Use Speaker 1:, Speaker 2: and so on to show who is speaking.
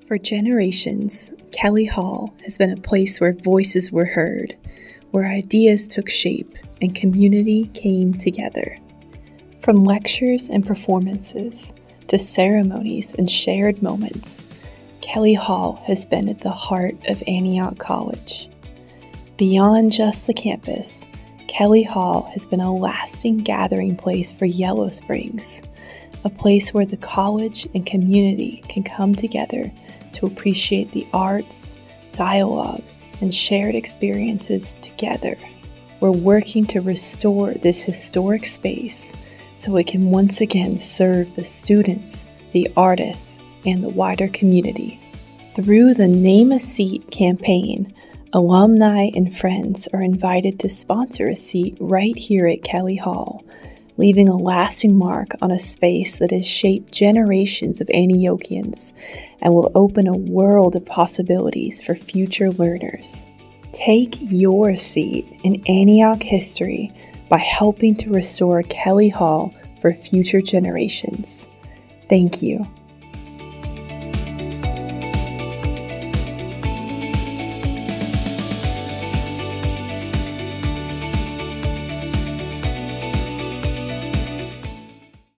Speaker 1: For generations, Kelly Hall has been a place where voices were heard, where ideas took shape, and community came together. From lectures and performances to ceremonies and shared moments, Kelly Hall has been at the heart of Antioch College. Beyond just the campus, Kelly Hall has been a lasting gathering place for Yellow Springs, a place where the college and community can come together to appreciate the arts, dialogue, and shared experiences together. We're working to restore this historic space so it can once again serve the students, the artists, and the wider community. Through the Name a Seat campaign, alumni and friends are invited to sponsor a seat right here at Kelly Hall, leaving a lasting mark on a space that has shaped generations of Antiochians and will open a world of possibilities for future learners. Take your seat in Antioch history by helping to restore Kelly Hall for future generations. Thank you.